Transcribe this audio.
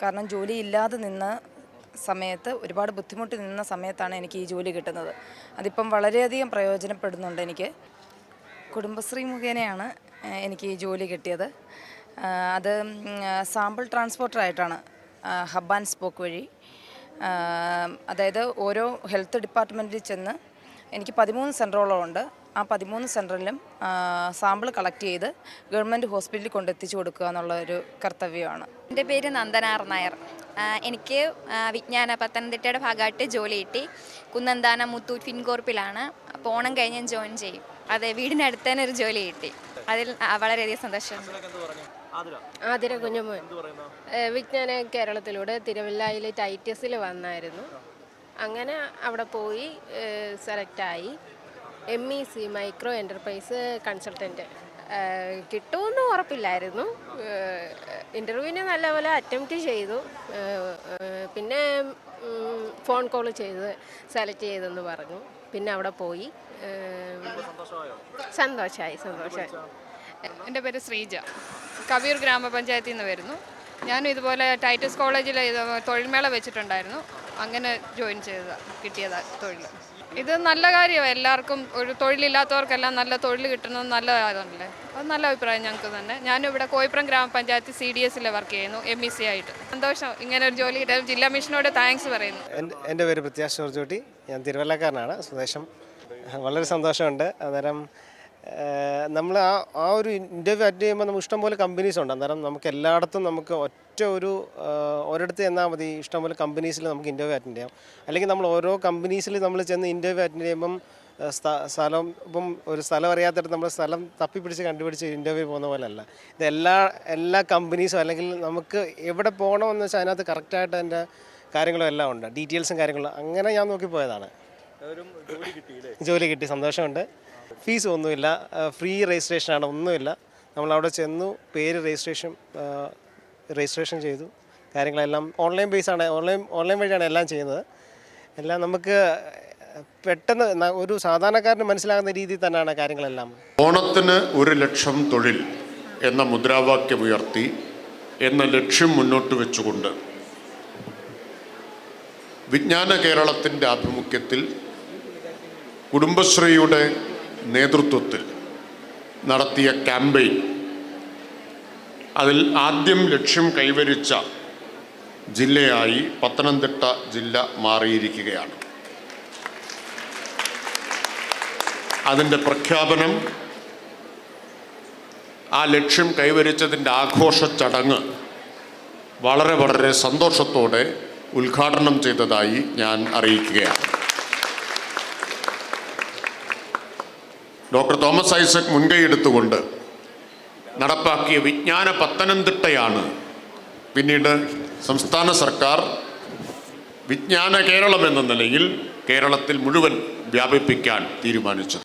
കാരണം ജോലി ഇല്ലാതെ നിന്ന സമയത്ത് ഒരുപാട് ബുദ്ധിമുട്ടി നിന്ന സമയത്താണ് എനിക്ക് ഈ ജോലി കിട്ടുന്നത്. അതിപ്പം വളരെയധികം പ്രയോജനപ്പെടുന്നുണ്ട് എനിക്ക്. കുടുംബശ്രീ മുഖേനയാണ് എനിക്ക് ഈ ജോലി കിട്ടിയത്. അത് സാമ്പിൾ ട്രാൻസ്പോർട്ടറായിട്ടാണ്, ഹബ് ആൻഡ് സ്പോക്ക് വഴി. അതായത് ഓരോ ഹെൽത്ത് ഡിപ്പാർട്ട്മെൻറ്റിൽ ചെന്ന് എനിക്ക് 13 സെൻറ്ററുകളും ഉണ്ട്. ആ 13 സെൻറ്ററിലും സാമ്പിൾ കളക്ട് ചെയ്ത് ഗവൺമെൻറ് ഹോസ്പിറ്റലിൽ കൊണ്ടെത്തിച്ചു കൊടുക്കുക എന്നുള്ള ഒരു കർത്തവ്യമാണ്. എൻ്റെ പേര് നന്ദനാർ നായർ. എനിക്ക് പത്തനംതിട്ടയുടെ ഭാഗമായിട്ട് ജോലി കിട്ടി. കുന്നന്താനം മുത്തൂറ്റ് ഫിൻകോർപ്പിലാണ്. അപ്പോൾ ഓണം കഴിഞ്ഞ് ഞാൻ ജോയിൻ ചെയ്യും. അതെ, വീടിനടുത്ത് തന്നെ ഒരു ജോലി കിട്ടി. അതിൽ വളരെയധികം സന്തോഷമുണ്ട്. ആതിര കുഞ്ഞുമോൻ വിജ്ഞാന കേരളത്തിലൂടെ തിരുവല്ലയിൽ ടൈറ്റസിൽ വന്നായിരുന്നു. അങ്ങനെ അവിടെ പോയി സെലക്റ്റായി. MEC മൈക്രോ എൻ്റർപ്രൈസ് കൺസൾട്ടൻറ്റ് കിട്ടുമെന്ന് ഉറപ്പില്ലായിരുന്നു. ഇൻ്റർവ്യൂവിന് നല്ലപോലെ അറ്റംപ്റ്റ് ചെയ്തു. പിന്നെ ഫോൺ കോൾ ചെയ്ത് സെലക്ട് ചെയ്തെന്ന് പറഞ്ഞു. പിന്നെ അവിടെ പോയി. സന്തോഷമായി. എൻ്റെ പേര് ശ്രീജ, കവിയൂർ ഗ്രാമപഞ്ചായത്തിൽ നിന്ന് വരുന്നു. ഞാനും ഇതുപോലെ ടൈറ്റസ് കോളേജിൽ തൊഴിൽമേള വെച്ചിട്ടുണ്ടായിരുന്നു. അങ്ങനെ ജോയിൻ കിട്ടിയതാ തൊഴിൽ. ഇത് നല്ല കാര്യമാണ്. എല്ലാവർക്കും ഒരു തൊഴിലില്ലാത്തവർക്കെല്ലാം നല്ല തൊഴിൽ കിട്ടുന്നത് നല്ലതാണല്ലേ. അത് നല്ല അഭിപ്രായം ഞങ്ങൾക്ക് തന്നെ. ഞാനും ഇവിടെ കോയിപ്പുറം ഗ്രാമപഞ്ചായത്ത് CDSൽ വർക്ക് ചെയ്യുന്നു, MEC ആയിട്ട്. സന്തോഷം ഇങ്ങനെ ഒരു ജോലി കിട്ടിയാൽ. ജില്ലാ മിഷനോട് താങ്ക്സ് പറയുന്നു. എൻ്റെ പേര് പ്രത്യാശ് ജോർജൂട്ടി. ഞാൻ തിരുവല്ലക്കാരനാണ്, സ്വദേശം. വളരെ സന്തോഷമുണ്ട്. അന്നേരം നമ്മൾ ആ ഒരു ഇൻ്റർവ്യൂ അറ്റൻഡ് ചെയ്യുമ്പോൾ നമുക്ക് ഇഷ്ടംപോലെ കമ്പനീസ് ഉണ്ട്. അന്നേരം നമുക്ക് എല്ലായിടത്തും നമുക്ക് ഒരിടത്ത് ചെന്നാൽ മതി. ഇഷ്ടംപോലെ കമ്പനീസിൽ നമുക്ക് ഇൻ്റർവ്യൂ അറ്റൻഡ് ചെയ്യാം. അല്ലെങ്കിൽ നമ്മൾ ഓരോ കമ്പനീസിൽ നമ്മൾ ചെന്ന് ഇൻ്റർവ്യൂ അറ്റൻഡ് ചെയ്യുമ്പം ഒരു സ്ഥലം അറിയാത്തിടത്ത് നമ്മൾ സ്ഥലം തപ്പിപ്പിടിച്ച് കണ്ടുപിടിച്ച് ഇൻ്റർവ്യൂ പോകുന്ന പോലെ അല്ല. ഇത് എല്ലാ കമ്പനീസും അല്ലെങ്കിൽ നമുക്ക് എവിടെ പോകണമെന്ന് വെച്ചാൽ അതിനകത്ത് കറക്റ്റായിട്ട് അതിൻ്റെ കാര്യങ്ങളും എല്ലാം ഉണ്ട്, ഡീറ്റെയിൽസും കാര്യങ്ങളും. അങ്ങനെ ഞാൻ നോക്കിപ്പോയതാണ്. ജോലി കിട്ടി, സന്തോഷമുണ്ട്. ഫീസ് ഒന്നുമില്ല, ഫ്രീ രജിസ്ട്രേഷനാണ്, ഒന്നുമില്ല. നമ്മളവിടെ ചെന്നു, പേര് രജിസ്ട്രേഷൻ ചെയ്തു. കാര്യങ്ങളെല്ലാം ഓൺലൈൻ ബേസാണ്, ഓൺലൈൻ വഴിയാണ് എല്ലാം ചെയ്യുന്നത്. എല്ലാം നമുക്ക് പെട്ടെന്ന് ഒരു സാധാരണക്കാരന് മനസ്സിലാകുന്ന രീതിയിൽ തന്നെയാണ് കാര്യങ്ങളെല്ലാം. ഓണത്തിന് 1 ലക്ഷം തൊഴിൽ എന്ന മുദ്രാവാക്യം ഉയർത്തി എന്ന ലക്ഷ്യം മുന്നോട്ട് വെച്ചുകൊണ്ട് വിജ്ഞാന കേരളത്തിൻ്റെ ആഭിമുഖ്യത്തിൽ കുടുംബശ്രീയുടെ നേതൃത്വത്തിൽ നടത്തിയ ക്യാമ്പയിൻ, അതിൽ ആദ്യം ലക്ഷ്യം കൈവരിച്ച ജില്ലയായി പത്തനംതിട്ട ജില്ല മാറിയിരിക്കുകയാണ്. അതിൻ്റെ പ്രഖ്യാപനം, ആ ലക്ഷ്യം കൈവരിച്ചതിൻ്റെ ആഘോഷ ചടങ്ങ് വളരെ സന്തോഷത്തോടെ ഉദ്ഘാടനം ചെയ്തതായി ഞാൻ അറിയിക്കുകയാണ്. ഡോക്ടർ തോമസ് ഐസക് മുൻകൈയെടുത്തുകൊണ്ട് നടപ്പാക്കിയ വിജ്ഞാന പത്തനംതിട്ടയാണ് പിന്നീട് സംസ്ഥാന സർക്കാർ വിജ്ഞാന കേരളം എന്ന നിലയിൽ കേരളത്തിൽ മുഴുവൻ വ്യാപിപ്പിക്കാൻ തീരുമാനിച്ചത്.